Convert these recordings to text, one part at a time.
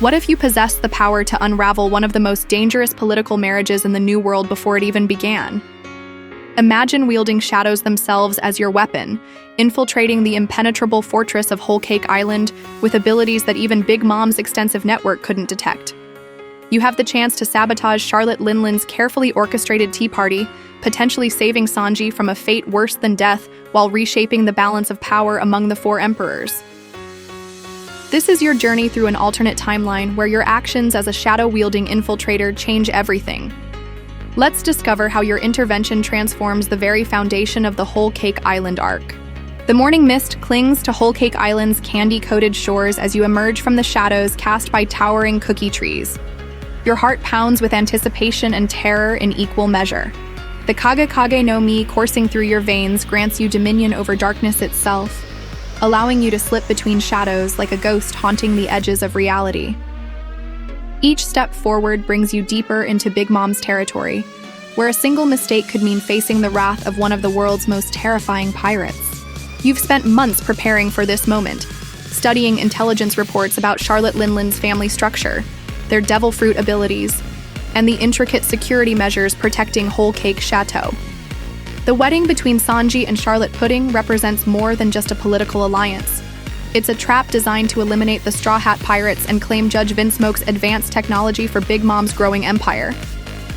What if you possessed the power to unravel one of the most dangerous political marriages in the New World before it even began? Imagine wielding shadows themselves as your weapon, infiltrating the impenetrable fortress of Whole Cake Island with abilities that even Big Mom's extensive network couldn't detect. You have the chance to sabotage Charlotte Linlin's carefully orchestrated tea party, potentially saving Sanji from a fate worse than death while reshaping the balance of power among the four emperors. This is your journey through an alternate timeline where your actions as a shadow-wielding infiltrator change everything. Let's discover how your intervention transforms the very foundation of the Whole Cake Island arc. The morning mist clings to Whole Cake Island's candy-coated shores as you emerge from the shadows cast by towering cookie trees. Your heart pounds with anticipation and terror in equal measure. The Kage Kage no Mi coursing through your veins grants you dominion over darkness itself, allowing you to slip between shadows like a ghost haunting the edges of reality. Each step forward brings you deeper into Big Mom's territory, where a single mistake could mean facing the wrath of one of the world's most terrifying pirates. You've spent months preparing for this moment, studying intelligence reports about Charlotte Linlin's family structure, their devil fruit abilities, and the intricate security measures protecting Whole Cake Chateau. The wedding between Sanji and Charlotte Pudding represents more than just a political alliance. It's a trap designed to eliminate the Straw Hat Pirates and claim Judge Vinsmoke's advanced technology for Big Mom's growing empire.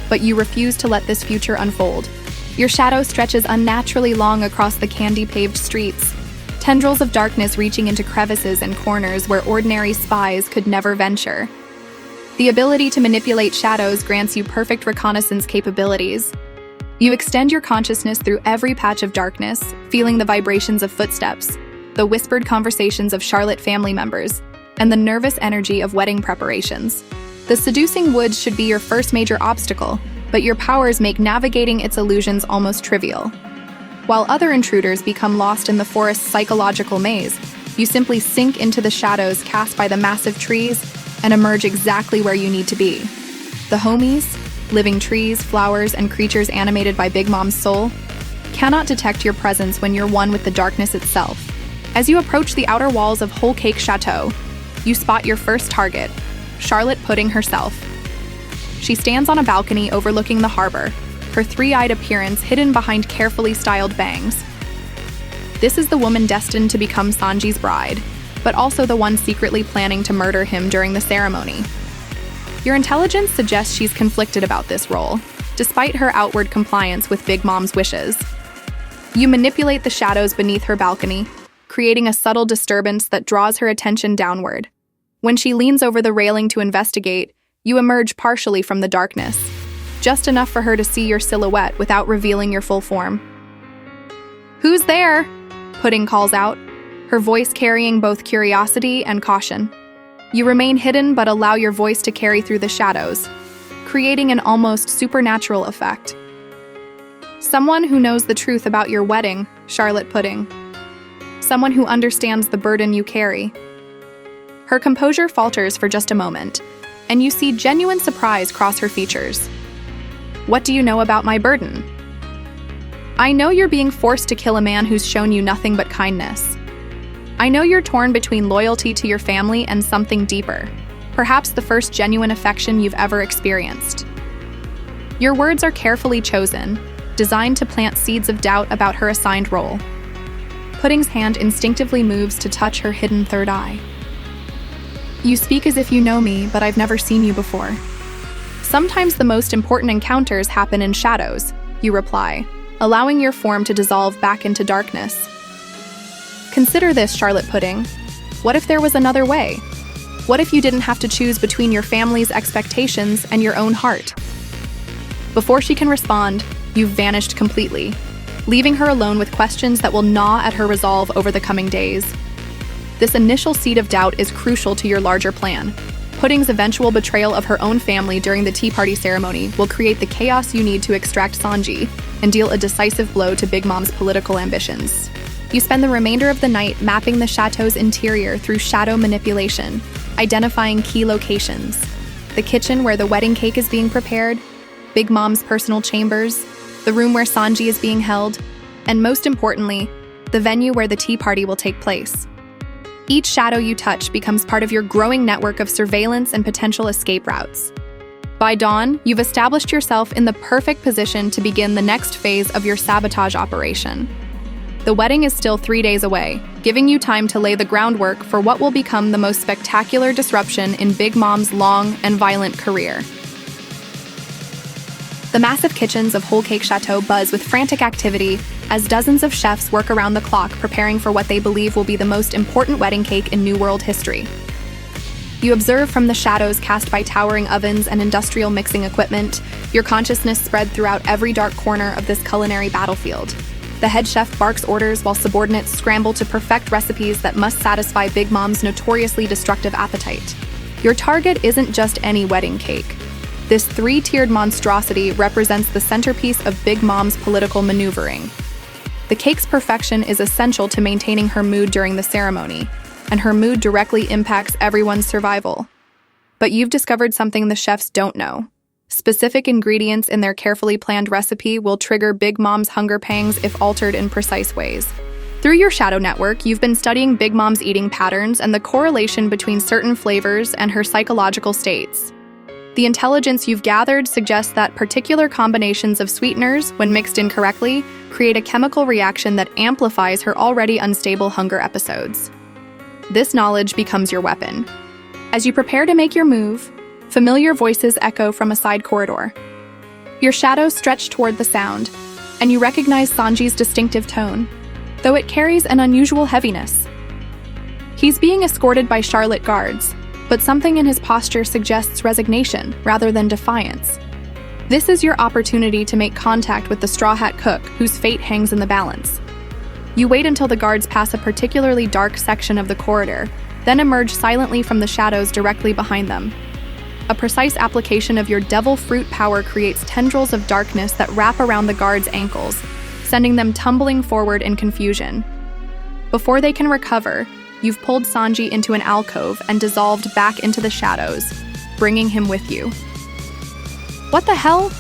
But you refuse to let this future unfold. Your shadow stretches unnaturally long across the candy-paved streets, tendrils of darkness reaching into crevices and corners where ordinary spies could never venture. The ability to manipulate shadows grants you perfect reconnaissance capabilities. You extend your consciousness through every patch of darkness, feeling the vibrations of footsteps, the whispered conversations of Charlotte family members, and the nervous energy of wedding preparations. The seducing woods should be your first major obstacle, but your powers make navigating its illusions almost trivial. While other intruders become lost in the forest's psychological maze, you simply sink into the shadows cast by the massive trees and emerge exactly where you need to be. The homies, living trees, flowers, and creatures animated by Big Mom's soul, cannot detect your presence when you're one with the darkness itself. As you approach the outer walls of Whole Cake Chateau, you spot your first target, Charlotte Pudding herself. She stands on a balcony overlooking the harbor, her three-eyed appearance hidden behind carefully styled bangs. This is the woman destined to become Sanji's bride, but also the one secretly planning to murder him during the ceremony. Your intelligence suggests she's conflicted about this role, despite her outward compliance with Big Mom's wishes. You manipulate the shadows beneath her balcony, creating a subtle disturbance that draws her attention downward. When she leans over the railing to investigate, you emerge partially from the darkness, just enough for her to see your silhouette without revealing your full form. "Who's there?" Pudding calls out, her voice carrying both curiosity and caution. You remain hidden but allow your voice to carry through the shadows, creating an almost supernatural effect. Someone who knows the truth about your wedding, Charlotte Pudding. Someone who understands the burden you carry. Her composure falters for just a moment, and you see genuine surprise cross her features. "What do you know about my burden?" "I know you're being forced to kill a man who's shown you nothing but kindness. I know you're torn between loyalty to your family and something deeper, perhaps the first genuine affection you've ever experienced." Your words are carefully chosen, designed to plant seeds of doubt about her assigned role. Pudding's hand instinctively moves to touch her hidden third eye. "You speak as if you know me, but I've never seen you before. Sometimes the most important encounters happen in shadows," you reply, allowing your form to dissolve back into darkness. "Consider this, Charlotte Pudding. What if there was another way? What if you didn't have to choose between your family's expectations and your own heart?" Before she can respond, you've vanished completely, leaving her alone with questions that will gnaw at her resolve over the coming days. This initial seed of doubt is crucial to your larger plan. Pudding's eventual betrayal of her own family during the tea party ceremony will create the chaos you need to extract Sanji and deal a decisive blow to Big Mom's political ambitions. You spend the remainder of the night mapping the chateau's interior through shadow manipulation, identifying key locations: the kitchen where the wedding cake is being prepared, Big Mom's personal chambers, the room where Sanji is being held, and most importantly, the venue where the tea party will take place. Each shadow you touch becomes part of your growing network of surveillance and potential escape routes. By dawn, you've established yourself in the perfect position to begin the next phase of your sabotage operation. The wedding is still 3 days away, giving you time to lay the groundwork for what will become the most spectacular disruption in Big Mom's long and violent career. The massive kitchens of Whole Cake Chateau buzz with frantic activity as dozens of chefs work around the clock preparing for what they believe will be the most important wedding cake in New World history. You observe from the shadows cast by towering ovens and industrial mixing equipment, your consciousness spread throughout every dark corner of this culinary battlefield. The head chef barks orders while subordinates scramble to perfect recipes that must satisfy Big Mom's notoriously destructive appetite. Your target isn't just any wedding cake. This 3-tiered monstrosity represents the centerpiece of Big Mom's political maneuvering. The cake's perfection is essential to maintaining her mood during the ceremony, and her mood directly impacts everyone's survival. But you've discovered something the chefs don't know. Specific ingredients in their carefully planned recipe will trigger Big Mom's hunger pangs if altered in precise ways. Through your shadow network, you've been studying Big Mom's eating patterns and the correlation between certain flavors and her psychological states. The intelligence you've gathered suggests that particular combinations of sweeteners, when mixed incorrectly, create a chemical reaction that amplifies her already unstable hunger episodes. This knowledge becomes your weapon. As you prepare to make your move, familiar voices echo from a side corridor. Your shadows stretch toward the sound, and you recognize Sanji's distinctive tone, though it carries an unusual heaviness. He's being escorted by Charlotte guards, but something in his posture suggests resignation rather than defiance. This is your opportunity to make contact with the Straw Hat cook, whose fate hangs in the balance. You wait until the guards pass a particularly dark section of the corridor, then emerge silently from the shadows directly behind them. A precise application of your devil fruit power creates tendrils of darkness that wrap around the guards' ankles, sending them tumbling forward in confusion. Before they can recover, you've pulled Sanji into an alcove and dissolved back into the shadows, bringing him with you. "What the hell?"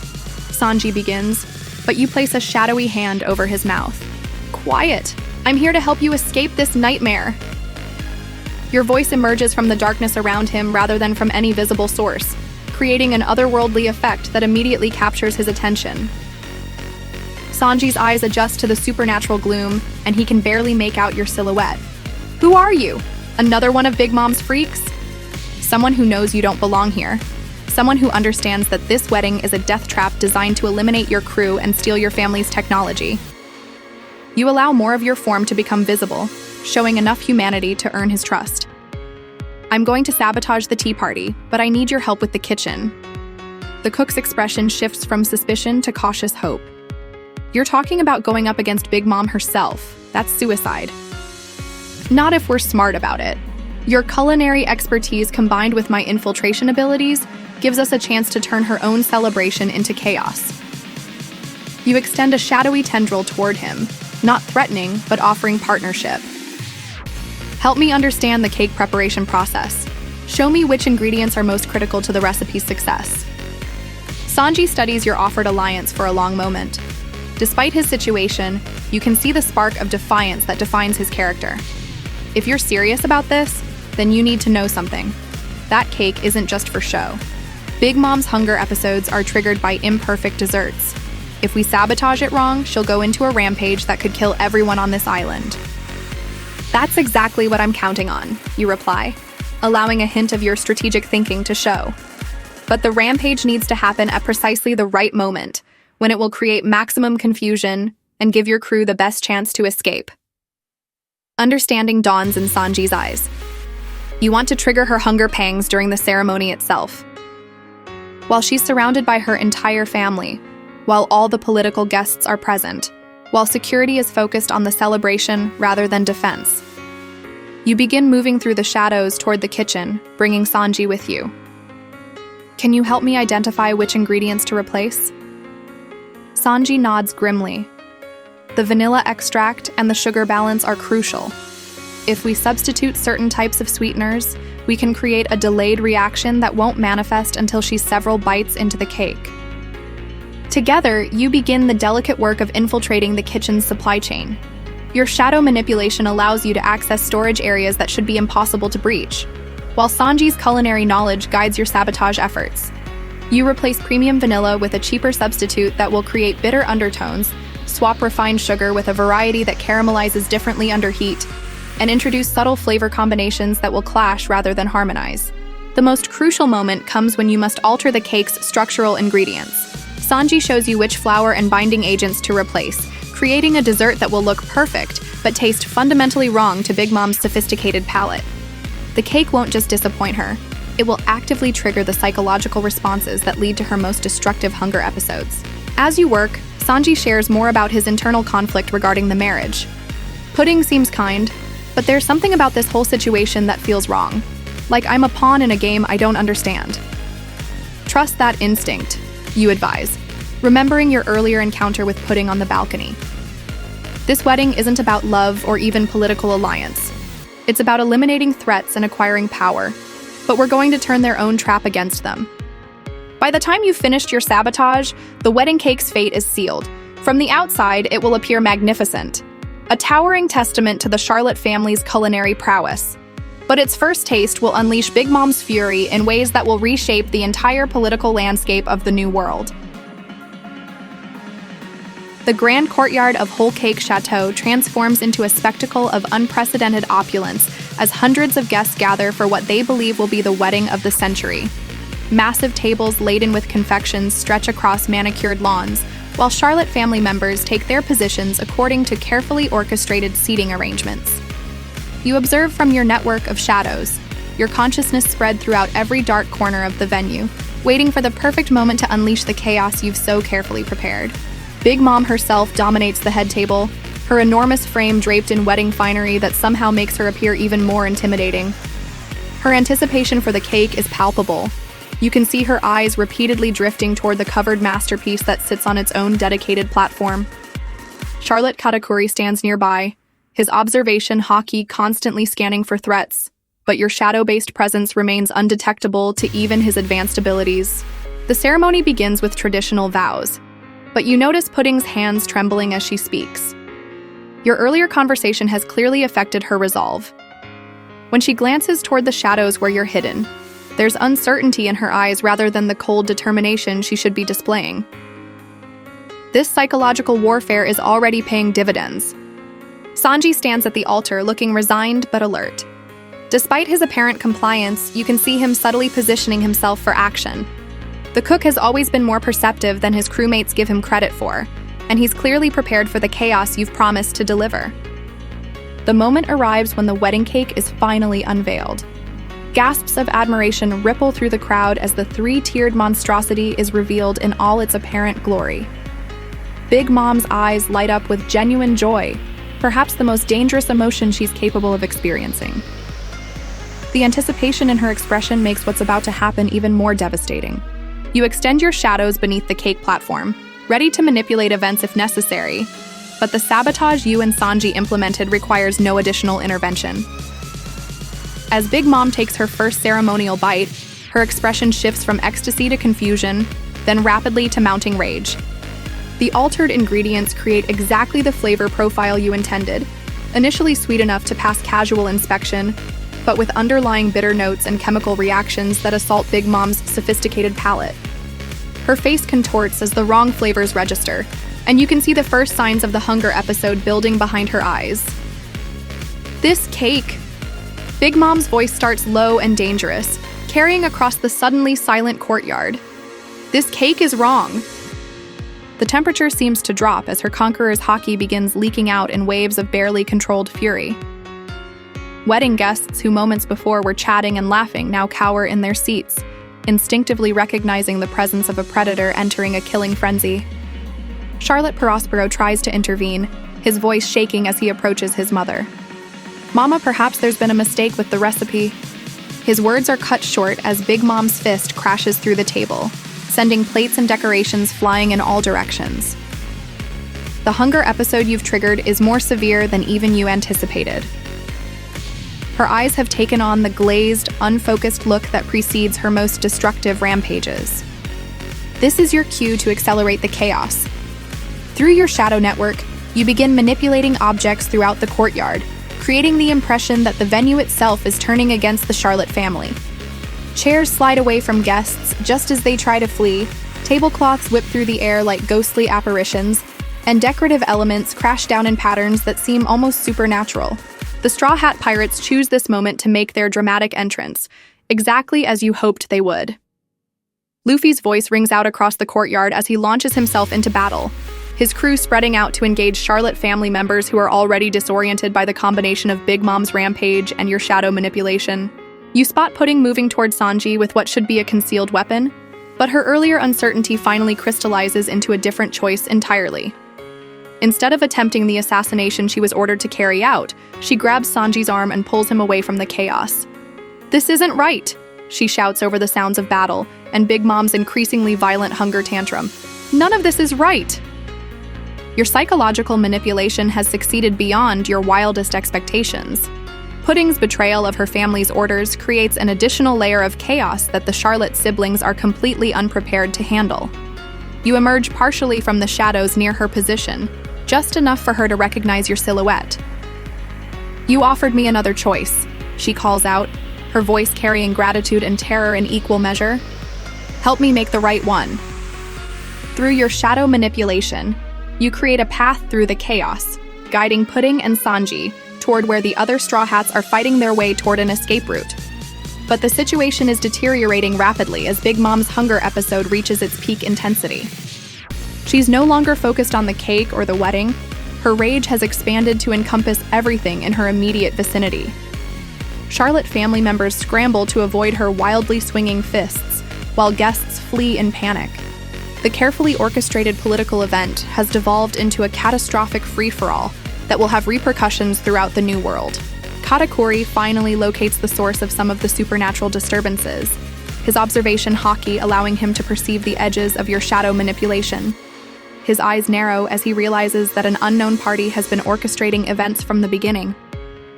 Sanji begins, but you place a shadowy hand over his mouth. "Quiet! I'm here to help you escape this nightmare." Your voice emerges from the darkness around him rather than from any visible source, creating an otherworldly effect that immediately captures his attention. Sanji's eyes adjust to the supernatural gloom, and he can barely make out your silhouette. "Who are you? Another one of Big Mom's freaks?" "Someone who knows you don't belong here. Someone who understands that this wedding is a death trap designed to eliminate your crew and steal your family's technology." You allow more of your form to become visible, showing enough humanity to earn his trust. "I'm going to sabotage the tea party, but I need your help with the kitchen." The cook's expression shifts from suspicion to cautious hope. "You're talking about going up against Big Mom herself. That's suicide." "Not if we're smart about it. Your culinary expertise combined with my infiltration abilities gives us a chance to turn her own celebration into chaos." You extend a shadowy tendril toward him, not threatening, but offering partnership. "Help me understand the cake preparation process. Show me which ingredients are most critical to the recipe's success." Sanji studies your offered alliance for a long moment. Despite his situation, you can see the spark of defiance that defines his character. If you're serious about this, then you need to know something. That cake isn't just for show. Big Mom's hunger episodes are triggered by imperfect desserts. If we sabotage it wrong, she'll go into a rampage that could kill everyone on this island. "That's exactly what I'm counting on," you reply, allowing a hint of your strategic thinking to show. But the rampage needs to happen at precisely the right moment, when it will create maximum confusion and give your crew the best chance to escape. Understanding dawns in Sanji's eyes. You want to trigger her hunger pangs during the ceremony itself. While she's surrounded by her entire family, while all the political guests are present, while security is focused on the celebration rather than defense. You begin moving through the shadows toward the kitchen, bringing Sanji with you. "Can you help me identify which ingredients to replace?" Sanji nods grimly. The vanilla extract and the sugar balance are crucial. If we substitute certain types of sweeteners, we can create a delayed reaction that won't manifest until she's several bites into the cake. Together, you begin the delicate work of infiltrating the kitchen's supply chain. Your shadow manipulation allows you to access storage areas that should be impossible to breach, while Sanji's culinary knowledge guides your sabotage efforts. You replace premium vanilla with a cheaper substitute that will create bitter undertones, swap refined sugar with a variety that caramelizes differently under heat, and introduce subtle flavor combinations that will clash rather than harmonize. The most crucial moment comes when you must alter the cake's structural ingredients. Sanji shows you which flour and binding agents to replace, creating a dessert that will look perfect, but taste fundamentally wrong to Big Mom's sophisticated palate. The cake won't just disappoint her, it will actively trigger the psychological responses that lead to her most destructive hunger episodes. As you work, Sanji shares more about his internal conflict regarding the marriage. Pudding seems kind, but there's something about this whole situation that feels wrong. Like I'm a pawn in a game I don't understand. Trust that instinct, you advise, remembering your earlier encounter with Pudding on the balcony. This wedding isn't about love or even political alliance. It's about eliminating threats and acquiring power, but we're going to turn their own trap against them. By the time you've finished your sabotage, the wedding cake's fate is sealed. From the outside, it will appear magnificent, a towering testament to the Charlotte family's culinary prowess. But its first taste will unleash Big Mom's fury in ways that will reshape the entire political landscape of the new world. The grand courtyard of Whole Cake Chateau transforms into a spectacle of unprecedented opulence as hundreds of guests gather for what they believe will be the wedding of the century. Massive tables laden with confections stretch across manicured lawns, while Charlotte family members take their positions according to carefully orchestrated seating arrangements. You observe from your network of shadows, your consciousness spread throughout every dark corner of the venue, waiting for the perfect moment to unleash the chaos you've so carefully prepared. Big Mom herself dominates the head table, her enormous frame draped in wedding finery that somehow makes her appear even more intimidating. Her anticipation for the cake is palpable. You can see her eyes repeatedly drifting toward the covered masterpiece that sits on its own dedicated platform. Charlotte Katakuri stands nearby, his observation hawky constantly scanning for threats, but your shadow-based presence remains undetectable to even his advanced abilities. The ceremony begins with traditional vows, but you notice Pudding's hands trembling as she speaks. Your earlier conversation has clearly affected her resolve. When she glances toward the shadows where you're hidden, there's uncertainty in her eyes rather than the cold determination she should be displaying. This psychological warfare is already paying dividends. Sanji stands at the altar looking resigned but alert. Despite his apparent compliance, you can see him subtly positioning himself for action. The cook has always been more perceptive than his crewmates give him credit for, and he's clearly prepared for the chaos you've promised to deliver. The moment arrives when the wedding cake is finally unveiled. Gasps of admiration ripple through the crowd as the three-tiered monstrosity is revealed in all its apparent glory. Big Mom's eyes light up with genuine joy, perhaps the most dangerous emotion she's capable of experiencing. The anticipation in her expression makes what's about to happen even more devastating. You extend your shadows beneath the cake platform, ready to manipulate events if necessary, but the sabotage you and Sanji implemented requires no additional intervention. As Big Mom takes her first ceremonial bite, her expression shifts from ecstasy to confusion, then rapidly to mounting rage. The altered ingredients create exactly the flavor profile you intended, initially sweet enough to pass casual inspection, but with underlying bitter notes and chemical reactions that assault Big Mom's sophisticated palate. Her face contorts as the wrong flavors register, and you can see the first signs of the hunger episode building behind her eyes. This cake! Big Mom's voice starts low and dangerous, carrying across the suddenly silent courtyard. This cake is wrong! The temperature seems to drop as her conqueror's haki begins leaking out in waves of barely controlled fury. Wedding guests who moments before were chatting and laughing now cower in their seats, instinctively recognizing the presence of a predator entering a killing frenzy. Charlotte Prospero tries to intervene, his voice shaking as he approaches his mother. "Mama, perhaps there's been a mistake with the recipe." His words are cut short as Big Mom's fist crashes through the table, sending plates and decorations flying in all directions. The hunger episode you've triggered is more severe than even you anticipated. Her eyes have taken on the glazed, unfocused look that precedes her most destructive rampages. This is your cue to accelerate the chaos. Through your shadow network, You begin manipulating objects throughout the courtyard, creating the impression that the venue itself is turning against the Charlotte family. Chairs slide away from guests just as they try to flee, tablecloths whip through the air like ghostly apparitions, and decorative elements crash down in patterns that seem almost supernatural. The Straw Hat Pirates choose this moment to make their dramatic entrance, exactly as you hoped they would. Luffy's voice rings out across the courtyard as he launches himself into battle, his crew spreading out to engage Charlotte family members who are already disoriented by the combination of Big Mom's rampage and your shadow manipulation. You spot Pudding moving toward Sanji with what should be a concealed weapon, but her earlier uncertainty finally crystallizes into a different choice entirely. Instead of attempting the assassination she was ordered to carry out, she grabs Sanji's arm and pulls him away from the chaos. "This isn't right," she shouts over the sounds of battle and Big Mom's increasingly violent hunger tantrum. "None of this is right." Your psychological manipulation has succeeded beyond your wildest expectations. Pudding's betrayal of her family's orders creates an additional layer of chaos that the Charlotte siblings are completely unprepared to handle. You emerge partially from the shadows near her position, just enough for her to recognize your silhouette. "You offered me another choice," she calls out, her voice carrying gratitude and terror in equal measure. "Help me make the right one." Through your shadow manipulation, you create a path through the chaos, guiding Pudding and Sanji toward where the other Straw Hats are fighting their way toward an escape route. But the situation is deteriorating rapidly as Big Mom's hunger episode reaches its peak intensity. She's no longer focused on the cake or the wedding. Her rage has expanded to encompass everything in her immediate vicinity. Charlotte family members scramble to avoid her wildly swinging fists, while guests flee in panic. The carefully orchestrated political event has devolved into a catastrophic free-for-all that will have repercussions throughout the New World. Katakuri finally locates the source of some of the supernatural disturbances, his observation haki allowing him to perceive the edges of your shadow manipulation. His eyes narrow as he realizes that an unknown party has been orchestrating events from the beginning.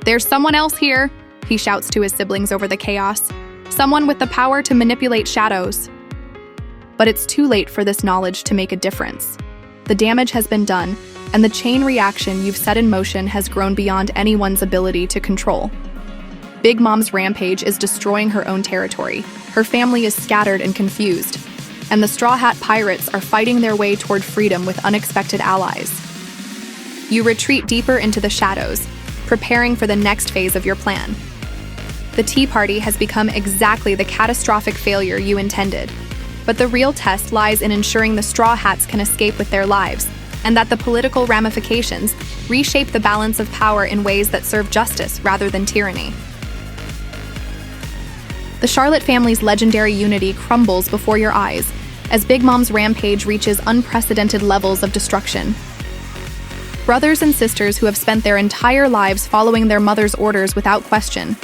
"There's someone else here," he shouts to his siblings over the chaos. "Someone with the power to manipulate shadows." But it's too late for this knowledge to make a difference. The damage has been done, and the chain reaction you've set in motion has grown beyond anyone's ability to control. Big Mom's rampage is destroying her own territory. Her family is scattered and confused, and the Straw Hat Pirates are fighting their way toward freedom with unexpected allies. You retreat deeper into the shadows, preparing for the next phase of your plan. The Tea Party has become exactly the catastrophic failure you intended, but the real test lies in ensuring the Straw Hats can escape with their lives, and that the political ramifications reshape the balance of power in ways that serve justice rather than tyranny. The Charlotte family's legendary unity crumbles before your eyes as Big Mom's rampage reaches unprecedented levels of destruction. Brothers and sisters who have spent their entire lives following their mother's orders without question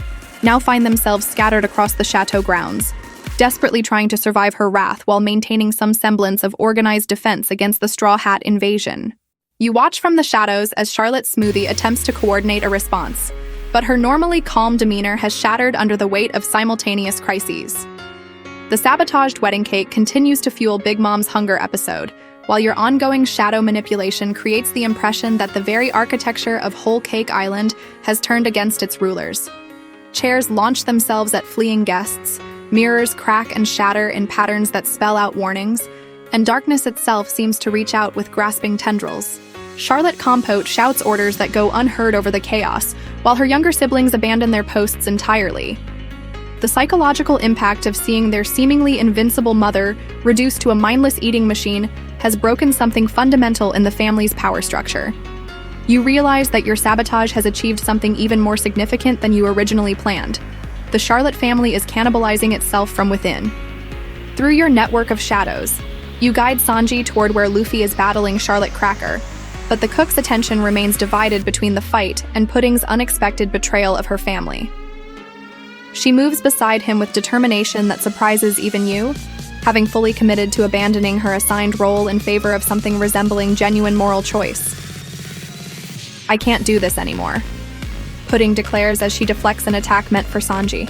now find themselves scattered across the chateau grounds, desperately trying to survive her wrath while maintaining some semblance of organized defense against the Straw Hat invasion. You watch from the shadows as Charlotte Smoothie attempts to coordinate a response, but her normally calm demeanor has shattered under the weight of simultaneous crises. The sabotaged wedding cake continues to fuel Big Mom's hunger episode, while your ongoing shadow manipulation creates the impression that the very architecture of Whole Cake Island has turned against its rulers. Chairs launch themselves at fleeing guests, mirrors crack and shatter in patterns that spell out warnings, and darkness itself seems to reach out with grasping tendrils. Charlotte Compote shouts orders that go unheard over the chaos, while her younger siblings abandon their posts entirely. The psychological impact of seeing their seemingly invincible mother reduced to a mindless eating machine has broken something fundamental in the family's power structure. You realize that your sabotage has achieved something even more significant than you originally planned. The Charlotte family is cannibalizing itself from within. Through your network of shadows, you guide Sanji toward where Luffy is battling Charlotte Cracker, but the cook's attention remains divided between the fight and Pudding's unexpected betrayal of her family. She moves beside him with determination that surprises even you, having fully committed to abandoning her assigned role in favor of something resembling genuine moral choice. "I can't do this anymore," Pudding declares as she deflects an attack meant for Sanji.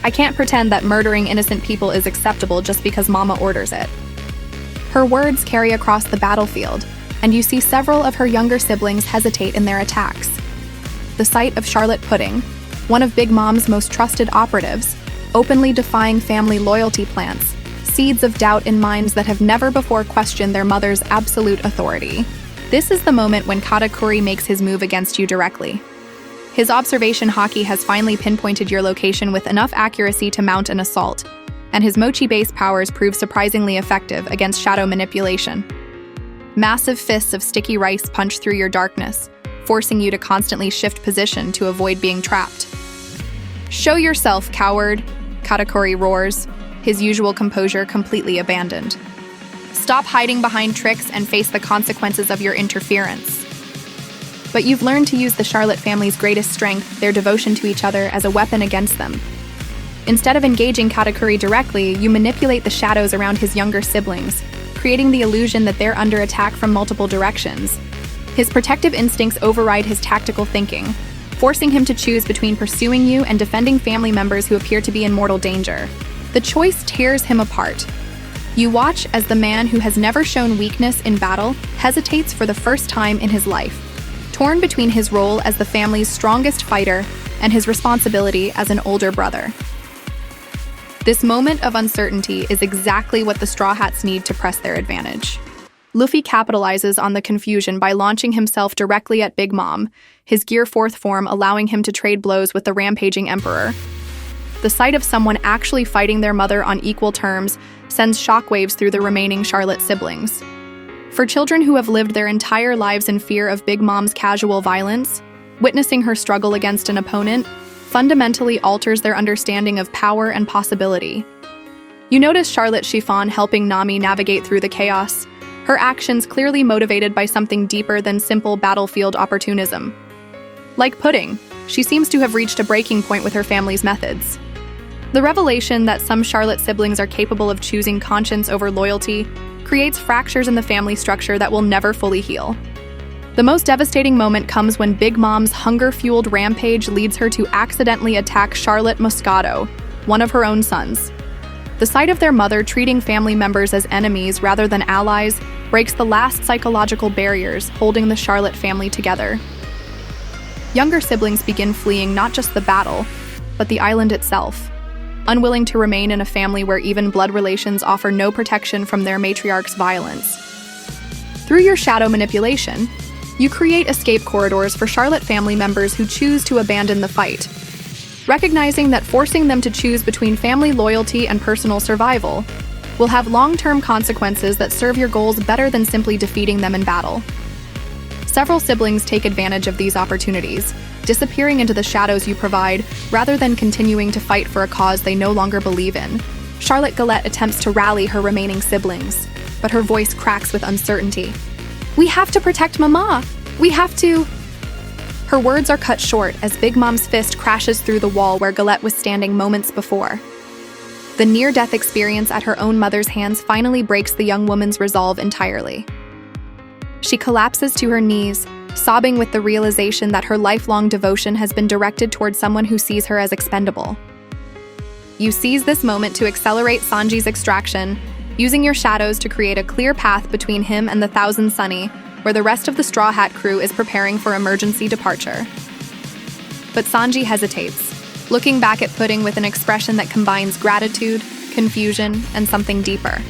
"I can't pretend that murdering innocent people is acceptable just because Mama orders it." Her words carry across the battlefield, and you see several of her younger siblings hesitate in their attacks. The sight of Charlotte Pudding, one of Big Mom's most trusted operatives, openly defying family loyalty plans, seeds of doubt in minds that have never before questioned their mother's absolute authority. This is the moment when Katakuri makes his move against you directly. His observation haki has finally pinpointed your location with enough accuracy to mount an assault, and his mochi-based powers prove surprisingly effective against shadow manipulation. Massive fists of sticky rice punch through your darkness, forcing you to constantly shift position to avoid being trapped. "Show yourself, coward!" Katakuri roars, his usual composure completely abandoned. "Stop hiding behind tricks and face the consequences of your interference." But you've learned to use the Charlotte family's greatest strength, their devotion to each other, as a weapon against them. Instead of engaging Katakuri directly, you manipulate the shadows around his younger siblings, creating the illusion that they're under attack from multiple directions. His protective instincts override his tactical thinking, forcing him to choose between pursuing you and defending family members who appear to be in mortal danger. The choice tears him apart. You watch as the man who has never shown weakness in battle hesitates for the first time in his life, torn between his role as the family's strongest fighter and his responsibility as an older brother. This moment of uncertainty is exactly what the Straw Hats need to press their advantage. Luffy capitalizes on the confusion by launching himself directly at Big Mom, his Gear 4th form allowing him to trade blows with the rampaging Emperor. The sight of someone actually fighting their mother on equal terms sends shockwaves through the remaining Charlotte siblings. For children who have lived their entire lives in fear of Big Mom's casual violence, witnessing her struggle against an opponent fundamentally alters their understanding of power and possibility. You notice Charlotte Chiffon helping Nami navigate through the chaos, her actions clearly motivated by something deeper than simple battlefield opportunism. Like Pudding, she seems to have reached a breaking point with her family's methods. The revelation that some Charlotte siblings are capable of choosing conscience over loyalty creates fractures in the family structure that will never fully heal. The most devastating moment comes when Big Mom's hunger-fueled rampage leads her to accidentally attack Charlotte Moscato, one of her own sons. The sight of their mother treating family members as enemies rather than allies breaks the last psychological barriers holding the Charlotte family together. Younger siblings begin fleeing not just the battle, but the island itself, unwilling to remain in a family where even blood relations offer no protection from their matriarch's violence. Through your shadow manipulation, you create escape corridors for Charlotte family members who choose to abandon the fight, recognizing that forcing them to choose between family loyalty and personal survival will have long-term consequences that serve your goals better than simply defeating them in battle. Several siblings take advantage of these opportunities, disappearing into the shadows you provide rather than continuing to fight for a cause they no longer believe in. Charlotte Galette attempts to rally her remaining siblings, but her voice cracks with uncertainty. "We have to protect Mama! We have to..." Her words are cut short as Big Mom's fist crashes through the wall where Galette was standing moments before. The near-death experience at her own mother's hands finally breaks the young woman's resolve entirely. She collapses to her knees, sobbing with the realization that her lifelong devotion has been directed toward someone who sees her as expendable. You seize this moment to accelerate Sanji's extraction, using your shadows to create a clear path between him and the Thousand Sunny, where the rest of the Straw Hat crew is preparing for emergency departure. But Sanji hesitates, looking back at Pudding with an expression that combines gratitude, confusion, and something deeper.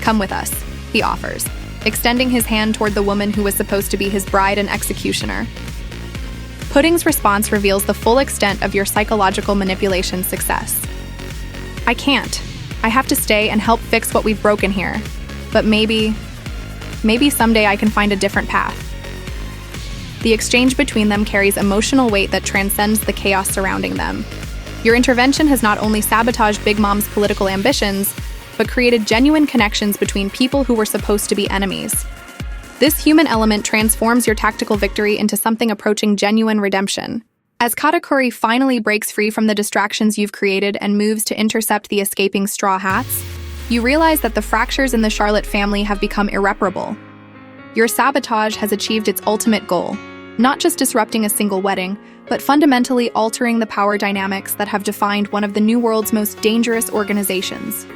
"Come with us," he offers, extending his hand toward the woman who was supposed to be his bride and executioner. Pudding's response reveals the full extent of your psychological manipulation success. "I can't. I have to stay and help fix what we've broken here. But maybe someday I can find a different path." The exchange between them carries emotional weight that transcends the chaos surrounding them. Your intervention has not only sabotaged Big Mom's political ambitions, but created genuine connections between people who were supposed to be enemies. This human element transforms your tactical victory into something approaching genuine redemption. As Katakuri finally breaks free from the distractions you've created and moves to intercept the escaping Straw Hats, you realize that the fractures in the Charlotte family have become irreparable. Your sabotage has achieved its ultimate goal, not just disrupting a single wedding, but fundamentally altering the power dynamics that have defined one of the New World's most dangerous organizations.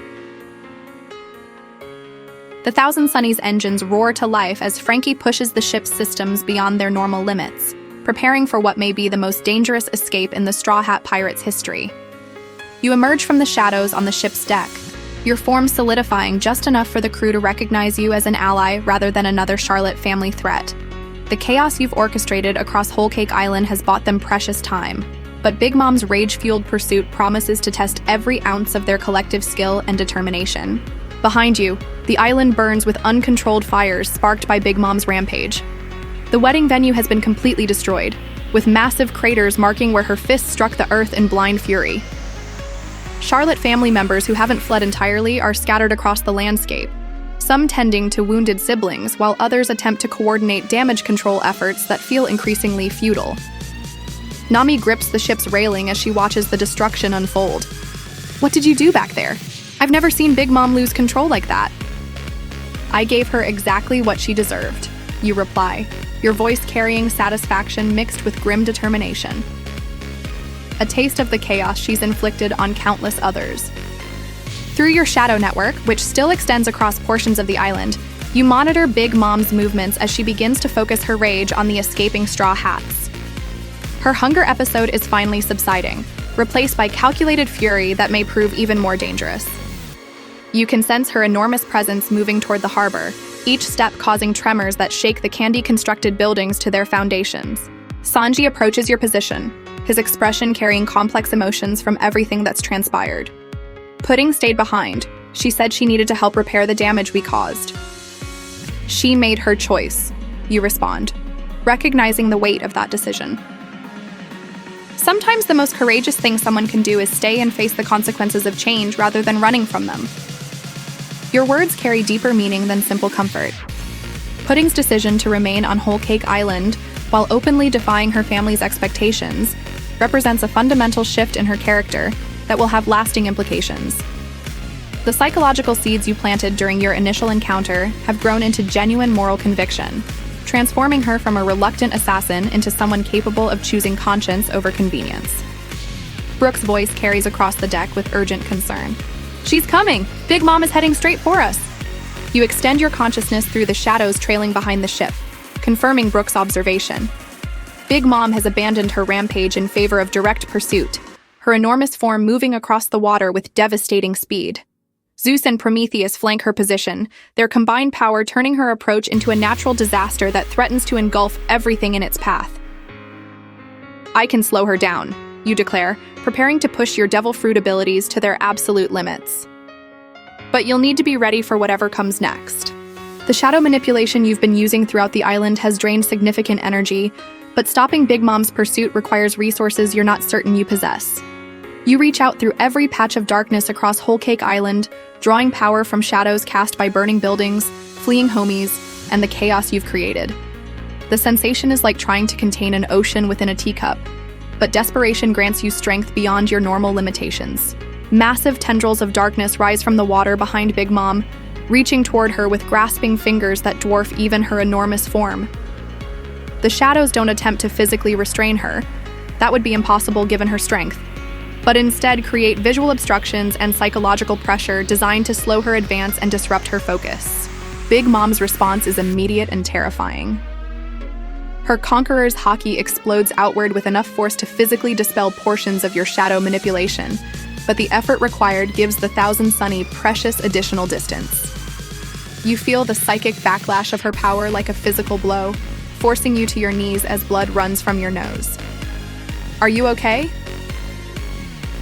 The Thousand Sunny's engines roar to life as Frankie pushes the ship's systems beyond their normal limits, preparing for what may be the most dangerous escape in the Straw Hat Pirates' history. You emerge from the shadows on the ship's deck, your form solidifying just enough for the crew to recognize you as an ally rather than another Charlotte family threat. The chaos you've orchestrated across Whole Cake Island has bought them precious time, but Big Mom's rage-fueled pursuit promises to test every ounce of their collective skill and determination. Behind you, the island burns with uncontrolled fires sparked by Big Mom's rampage. The wedding venue has been completely destroyed, with massive craters marking where her fists struck the earth in blind fury. Charlotte family members who haven't fled entirely are scattered across the landscape, some tending to wounded siblings while others attempt to coordinate damage control efforts that feel increasingly futile. Nami grips the ship's railing as she watches the destruction unfold. "What did you do back there? I've never seen Big Mom lose control like that." "I gave her exactly what she deserved," you reply, your voice carrying satisfaction mixed with grim determination. A taste of the chaos she's inflicted on countless others. Through your shadow network, which still extends across portions of the island, you monitor Big Mom's movements as she begins to focus her rage on the escaping Straw Hats. Her hunger episode is finally subsiding, replaced by calculated fury that may prove even more dangerous. You can sense her enormous presence moving toward the harbor, each step causing tremors that shake the candy-constructed buildings to their foundations. Sanji approaches your position, his expression carrying complex emotions from everything that's transpired. Pudding stayed behind. She said she needed to help repair the damage we caused. She made her choice, you respond, recognizing the weight of that decision. Sometimes the most courageous thing someone can do is stay and face the consequences of change rather than running from them. Your words carry deeper meaning than simple comfort. Pudding's decision to remain on Whole Cake Island while openly defying her family's expectations represents a fundamental shift in her character that will have lasting implications. The psychological seeds you planted during your initial encounter have grown into genuine moral conviction, transforming her from a reluctant assassin into someone capable of choosing conscience over convenience. Brooke's voice carries across the deck with urgent concern. "She's coming! Big Mom is heading straight for us!" You extend your consciousness through the shadows trailing behind the ship, confirming Brooke's observation. Big Mom has abandoned her rampage in favor of direct pursuit, her enormous form moving across the water with devastating speed. Zeus and Prometheus flank her position, their combined power turning her approach into a natural disaster that threatens to engulf everything in its path. "I can slow her down," you declare, preparing to push your devil fruit abilities to their absolute limits. But you'll need to be ready for whatever comes next. The shadow manipulation you've been using throughout the island has drained significant energy, but stopping Big Mom's pursuit requires resources you're not certain you possess. You reach out through every patch of darkness across Whole Cake Island, drawing power from shadows cast by burning buildings, fleeing homies, and the chaos you've created. The sensation is like trying to contain an ocean within a teacup, but desperation grants you strength beyond your normal limitations. Massive tendrils of darkness rise from the water behind Big Mom, reaching toward her with grasping fingers that dwarf even her enormous form. The shadows don't attempt to physically restrain her. That would be impossible given her strength, but instead create visual obstructions and psychological pressure designed to slow her advance and disrupt her focus. Big Mom's response is immediate and terrifying. Her Conqueror's Haki explodes outward with enough force to physically dispel portions of your shadow manipulation, but the effort required gives the Thousand Sunny precious additional distance. You feel the psychic backlash of her power like a physical blow, forcing you to your knees as blood runs from your nose. "Are you okay?"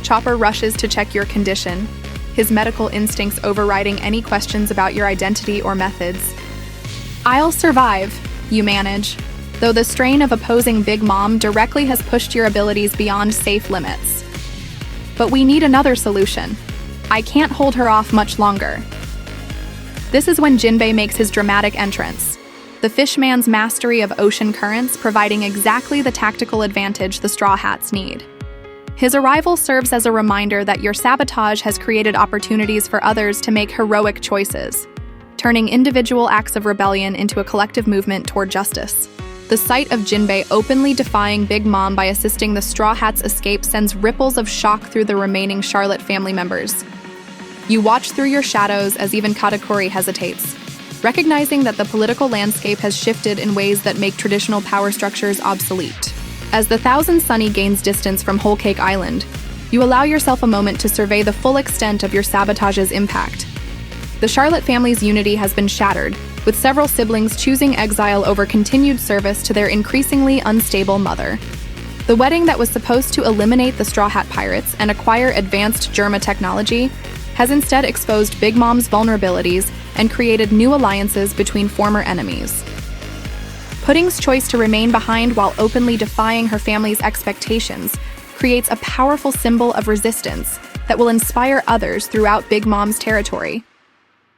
Chopper rushes to check your condition, his medical instincts overriding any questions about your identity or methods. "I'll survive," you manage, though the strain of opposing Big Mom directly has pushed your abilities beyond safe limits. "But we need another solution. I can't hold her off much longer." This is when Jinbei makes his dramatic entrance, the fishman's mastery of ocean currents providing exactly the tactical advantage the Straw Hats need. His arrival serves as a reminder that your sabotage has created opportunities for others to make heroic choices, turning individual acts of rebellion into a collective movement toward justice. The sight of Jinbei openly defying Big Mom by assisting the Straw Hats' escape sends ripples of shock through the remaining Charlotte family members. You watch through your shadows as even Katakuri hesitates, recognizing that the political landscape has shifted in ways that make traditional power structures obsolete. As the Thousand Sunny gains distance from Whole Cake Island, you allow yourself a moment to survey the full extent of your sabotage's impact. The Charlotte family's unity has been shattered, with several siblings choosing exile over continued service to their increasingly unstable mother. The wedding that was supposed to eliminate the Straw Hat Pirates and acquire advanced Germa technology has instead exposed Big Mom's vulnerabilities and created new alliances between former enemies. Pudding's choice to remain behind while openly defying her family's expectations creates a powerful symbol of resistance that will inspire others throughout Big Mom's territory.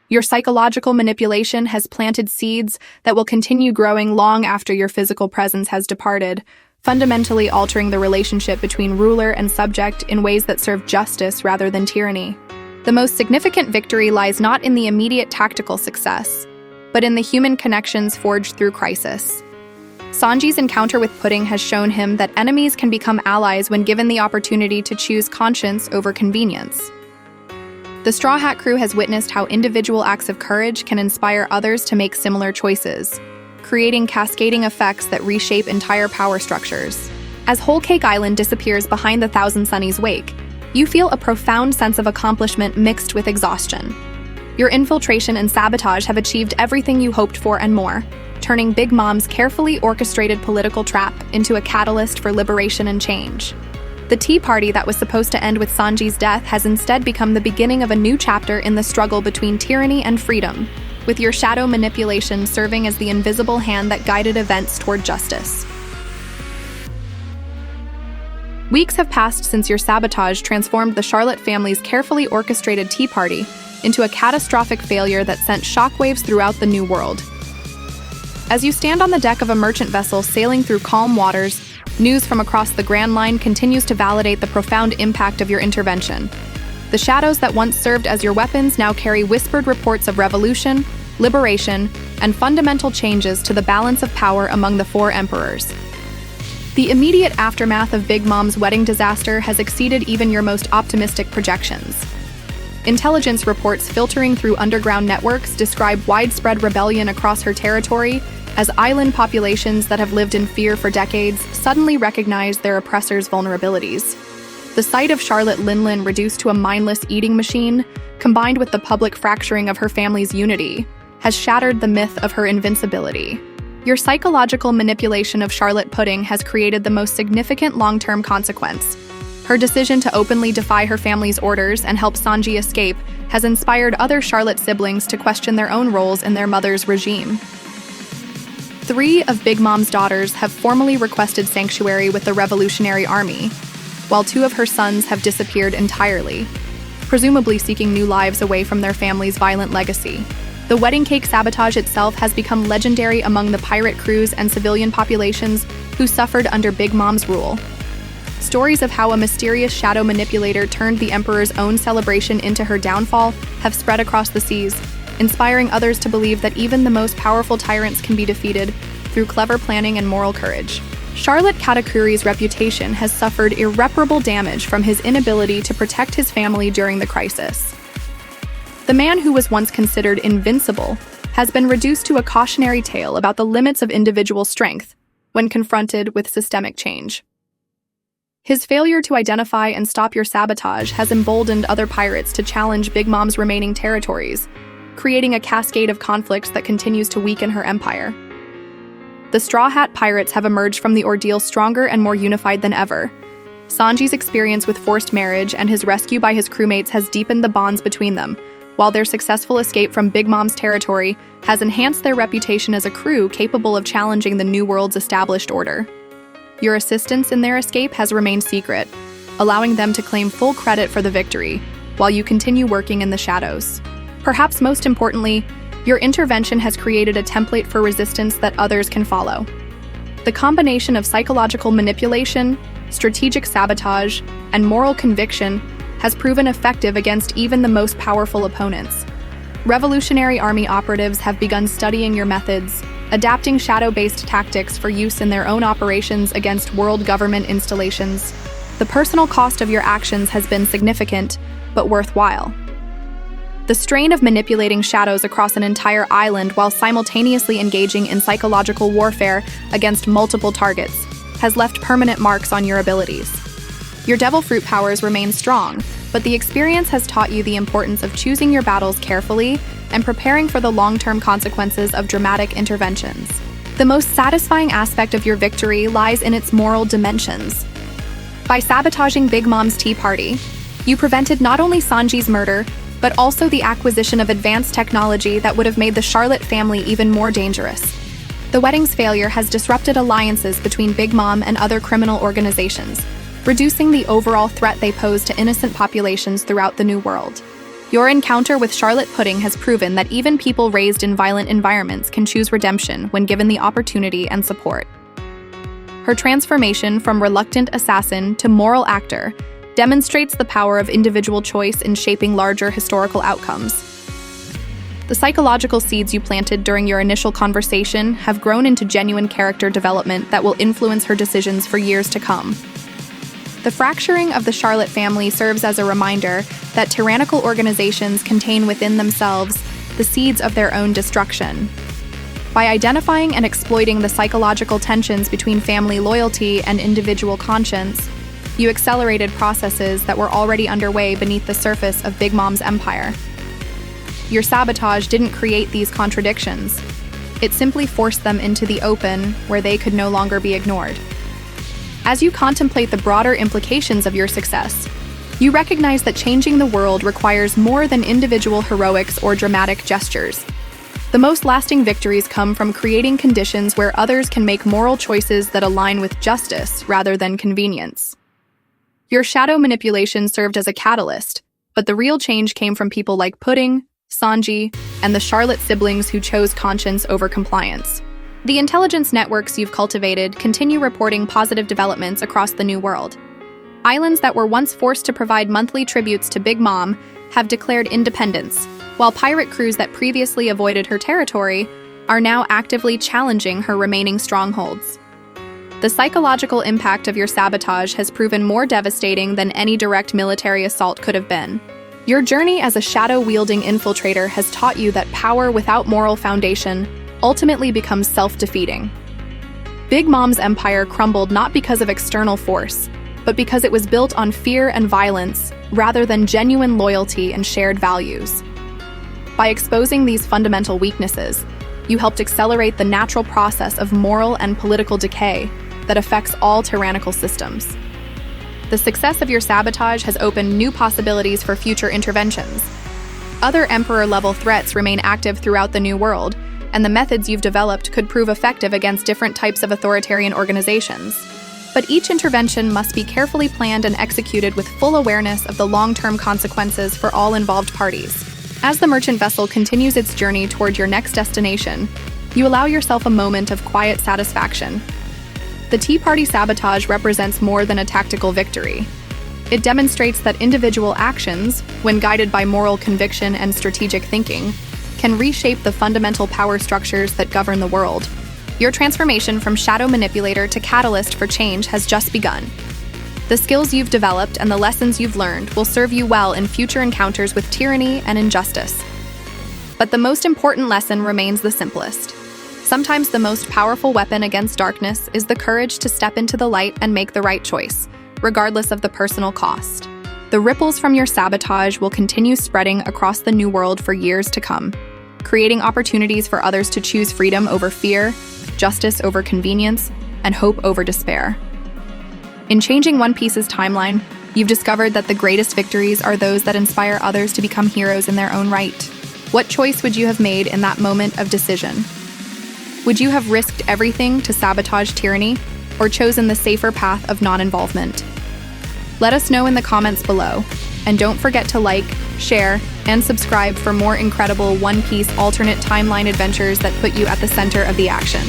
Your psychological manipulation has planted seeds that will continue growing long after your physical presence has departed, fundamentally altering the relationship between ruler and subject in ways that serve justice rather than tyranny. The most significant victory lies not in the immediate tactical success, but in the human connections forged through crisis. Sanji's encounter with Pudding has shown him that enemies can become allies when given the opportunity to choose conscience over convenience. The Straw Hat crew has witnessed how individual acts of courage can inspire others to make similar choices, creating cascading effects that reshape entire power structures. As Whole Cake Island disappears behind the Thousand Sunny's wake, you feel a profound sense of accomplishment mixed with exhaustion. Your infiltration and sabotage have achieved everything you hoped for and more, turning Big Mom's carefully orchestrated political trap into a catalyst for liberation and change. The tea party that was supposed to end with Sanji's death has instead become the beginning of a new chapter in the struggle between tyranny and freedom, with your shadow manipulation serving as the invisible hand that guided events toward justice. Weeks have passed since your sabotage transformed the Charlotte family's carefully orchestrated tea party into a catastrophic failure that sent shockwaves throughout the New World. As you stand on the deck of a merchant vessel sailing through calm waters, news from across the Grand Line continues to validate the profound impact of your intervention. The shadows that once served as your weapons now carry whispered reports of revolution, liberation, and fundamental changes to the balance of power among the four emperors. The immediate aftermath of Big Mom's wedding disaster has exceeded even your most optimistic projections. Intelligence reports filtering through underground networks describe widespread rebellion across her territory as island populations that have lived in fear for decades suddenly recognize their oppressors' vulnerabilities. The sight of Charlotte Linlin reduced to a mindless eating machine, combined with the public fracturing of her family's unity, has shattered the myth of her invincibility. Your psychological manipulation of Charlotte Pudding has created the most significant long-term consequence. Her decision to openly defy her family's orders and help Sanji escape has inspired other Charlotte siblings to question their own roles in their mother's regime. 3 of Big Mom's daughters have formally requested sanctuary with the Revolutionary Army, while 2 of her sons have disappeared entirely, presumably seeking new lives away from their family's violent legacy. The wedding cake sabotage itself has become legendary among the pirate crews and civilian populations who suffered under Big Mom's rule. Stories of how a mysterious shadow manipulator turned the Emperor's own celebration into her downfall have spread across the seas, inspiring others to believe that even the most powerful tyrants can be defeated through clever planning and moral courage. Charlotte Katakuri's reputation has suffered irreparable damage from his inability to protect his family during the crisis. The man who was once considered invincible has been reduced to a cautionary tale about the limits of individual strength when confronted with systemic change. His failure to identify and stop your sabotage has emboldened other pirates to challenge Big Mom's remaining territories, creating a cascade of conflicts that continues to weaken her empire. The Straw Hat Pirates have emerged from the ordeal stronger and more unified than ever. Sanji's experience with forced marriage and his rescue by his crewmates has deepened the bonds between them, while their successful escape from Big Mom's territory has enhanced their reputation as a crew capable of challenging the New World's established order. Your assistance in their escape has remained secret, allowing them to claim full credit for the victory, while you continue working in the shadows. Perhaps most importantly, your intervention has created a template for resistance that others can follow. The combination of psychological manipulation, strategic sabotage, and moral conviction has proven effective against even the most powerful opponents. Revolutionary Army operatives have begun studying your methods, adapting shadow-based tactics for use in their own operations against world government installations. The personal cost of your actions has been significant, but worthwhile. The strain of manipulating shadows across an entire island while simultaneously engaging in psychological warfare against multiple targets has left permanent marks on your abilities. Your devil fruit powers remain strong, but the experience has taught you the importance of choosing your battles carefully and preparing for the long-term consequences of dramatic interventions. The most satisfying aspect of your victory lies in its moral dimensions. By sabotaging Big Mom's tea party, you prevented not only Sanji's murder, but also the acquisition of advanced technology that would have made the Charlotte family even more dangerous. The wedding's failure has disrupted alliances between Big Mom and other criminal organizations, reducing the overall threat they pose to innocent populations throughout the New World. Your encounter with Charlotte Pudding has proven that even people raised in violent environments can choose redemption when given the opportunity and support. Her transformation from reluctant assassin to moral actor demonstrates the power of individual choice in shaping larger historical outcomes. The psychological seeds you planted during your initial conversation have grown into genuine character development that will influence her decisions for years to come. The fracturing of the Charlotte family serves as a reminder that tyrannical organizations contain within themselves the seeds of their own destruction. By identifying and exploiting the psychological tensions between family loyalty and individual conscience, you accelerated processes that were already underway beneath the surface of Big Mom's empire. Your sabotage didn't create these contradictions. It simply forced them into the open, where they could no longer be ignored. As you contemplate the broader implications of your success, you recognize that changing the world requires more than individual heroics or dramatic gestures. The most lasting victories come from creating conditions where others can make moral choices that align with justice rather than convenience. Your shadow manipulation served as a catalyst, but the real change came from people like Pudding, Sanji, and the Charlotte siblings who chose conscience over compliance. The intelligence networks you've cultivated continue reporting positive developments across the New World. Islands that were once forced to provide monthly tributes to Big Mom have declared independence, while pirate crews that previously avoided her territory are now actively challenging her remaining strongholds. The psychological impact of your sabotage has proven more devastating than any direct military assault could have been. Your journey as a shadow-wielding infiltrator has taught you that power without moral foundation ultimately becomes self-defeating. Big Mom's empire crumbled not because of external force, but because it was built on fear and violence rather than genuine loyalty and shared values. By exposing these fundamental weaknesses, you helped accelerate the natural process of moral and political decay that affects all tyrannical systems. The success of your sabotage has opened new possibilities for future interventions. Other Emperor-level threats remain active throughout the New World, and the methods you've developed could prove effective against different types of authoritarian organizations. But each intervention must be carefully planned and executed with full awareness of the long-term consequences for all involved parties. As the merchant vessel continues its journey toward your next destination, you allow yourself a moment of quiet satisfaction. The Tea Party sabotage represents more than a tactical victory. It demonstrates that individual actions, when guided by moral conviction and strategic thinking, can reshape the fundamental power structures that govern the world. Your transformation from shadow manipulator to catalyst for change has just begun. The skills you've developed and the lessons you've learned will serve you well in future encounters with tyranny and injustice. But the most important lesson remains the simplest. Sometimes the most powerful weapon against darkness is the courage to step into the light and make the right choice, regardless of the personal cost. The ripples from your sabotage will continue spreading across the New World for years to come, creating opportunities for others to choose freedom over fear, justice over convenience, and hope over despair. In changing One Piece's timeline, you've discovered that the greatest victories are those that inspire others to become heroes in their own right. What choice would you have made in that moment of decision? Would you have risked everything to sabotage tyranny, or chosen the safer path of non-involvement? Let us know in the comments below, and don't forget to like, share, and subscribe for more incredible One Piece alternate timeline adventures that put you at the center of the action.